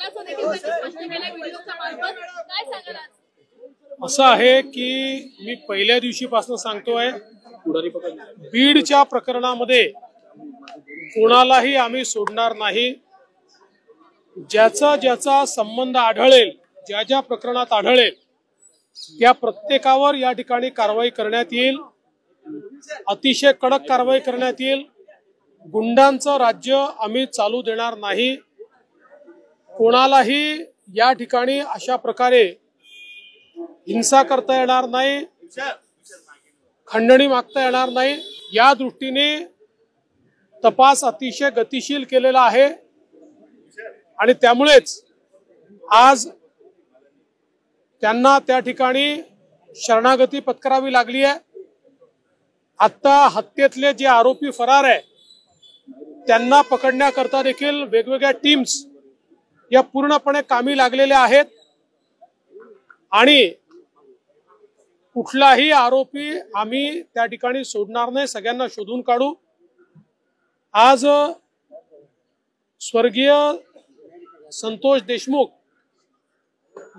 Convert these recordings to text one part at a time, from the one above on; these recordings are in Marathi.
असल्याचं देखील त्यांनी स्पष्ट केलंय व्हिडिओच्या मार्फत. काय सांगाल आज? असं आहे की मी पहिल्या दिवशीपासून सांगतोय, बीडच्या प्रकरणामध्ये कोणालाही आम्ही सोडणार नाही. ज्याचा ज्याचा संबंध आढळेल, ज्या ज्या प्रकरणात आढळेल त्या प्रत्येकावर या ठिकाणी कारवाई करण्यात येईल. अतिशय कडक कारवाई करण्यात येईल. गुंडांचं राज्य आम्ही चालू देणार नाही. कोणालाही या ठिकाणी अशा प्रकारे हिंसा करता येणार नाही, खंडणी मागता येणार नाही. या दृष्टीने तपास अतिशय गतिशील केलेला आहे आणि त्यामुळेच आज त्यांना त्या ठिकाणी शरणागती पत्करावी लागली आहे. आता हत्येतले जे आरोपी फरार आहे त्यांना पकडण्याकरता देखील वेगवेगळ्या टीम्स या पूर्णपणे कामी लागलेल्या आहेत आणि कुठलाही आरोपी आम्ही त्या ठिकाणी सोडणार नाही. सगळ्यांना शोधून काढू. आज स्वर्गीय संतोष देशमुख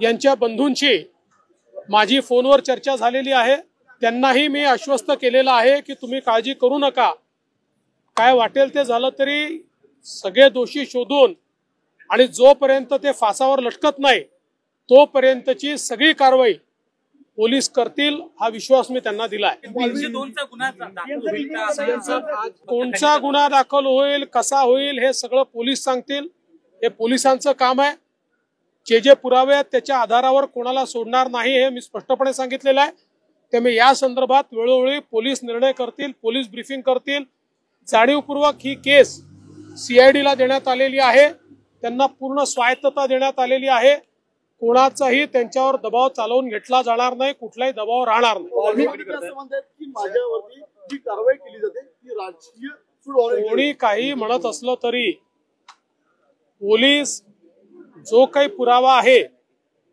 यांच्या बंधूंची माझी फोनवर चर्चा झालेली आहे. त्यांनाही मी आश्वस्त केलेलं आहे की तुम्ही काळजी करू नका, काय वाटेल ते झालं तरी सगळे दोषी शोधून आणि जोपर्यंत ते फासावर लटकत नाही तोपर्यंतची सगळी कारवाई पोलीस करतील, हा विश्वास मी त्यांना दिलाय. कोणचा गुन्हा दाखल होईल, कसा होईल हे सगळं पोलीस सांगतील. हे पोलिसांचं काम आहे. जे पुरावे आहेत त्याच्या आधारावर कोणाला सोडणार नाही हे मी स्पष्टपणे सांगितलेलं आहे. त्यामुळे या संदर्भात वेळोवेळी पोलीस निर्णय करतील, पोलीस ब्रीफिंग करतील. जाणीवपूर्वक ही केस CID ला देण्यात आलेली आहे. त्यांना पूर्ण स्वायत्तता देण्यात आलेली आहे. कोणाचाही त्यांच्यावर दबाव चालवून घेतला जाणार नाही, कुठलाही दबाव राहणार नाही. कोणी काही म्हणत असलं तरी पोलीस जो काही पुरावा आहे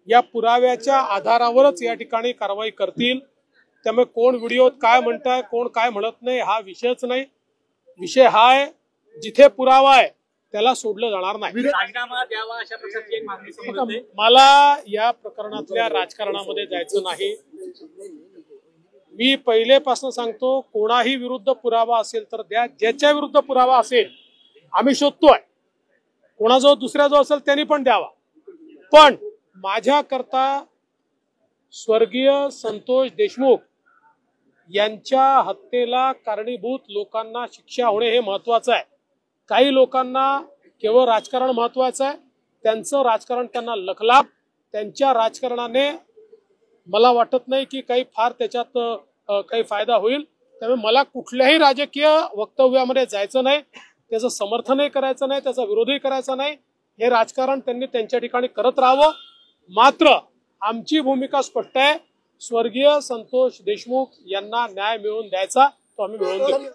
या पुराव्याच्या आधारावरच या ठिकाणी कारवाई करतील. त्यामुळे कोण व्हिडिओत काय म्हणताय, कोण काय म्हणत नाही हा विषयच नाही. विषय हा आहे जिथे पुरावा आहे त्याला सोडलं जाणार नाही. मला या प्रकरणातल्या राजकारणामध्ये जायचं नाही. मी पहिलेपासून सांगतो, कोणाही विरुद्ध पुरावा असेल तर द्या. ज्याच्या विरुद्ध पुरावा असेल आम्ही शोधतोय, कोणाजवळ दुसऱ्याजवळ असेल त्यांनी पण द्यावा. पण माझ्याकरता स्वर्गीय संतोष देशमुख यांच्या हत्येला कारणीभूत लोकांना शिक्षा होणे हे महत्वाचं आहे. काही लोकांना केवळ राजकारण महत्वाचं आहे. त्यांचं राजकारण त्यांना लखलाभ. त्यांच्या राजकारणाने मला वाटत नाही की काही फार त्याच्यात काही फायदा होईल. त्यामुळे मला कुठल्याही राजकीय वक्तव्यामध्ये जायचं नाही, त्याचं समर्थनही करायचं नाही, त्याचा विरोधही करायचा नाही. हे राजकारण त्यांनी त्यांच्या ठिकाणी करत राहावं. मात्र आमची भूमिका स्पष्ट आहे. स्वर्गीय संतोष देशमुख यांना न्याय मिळवून द्यायचा, तो आम्ही मिळवून देऊ.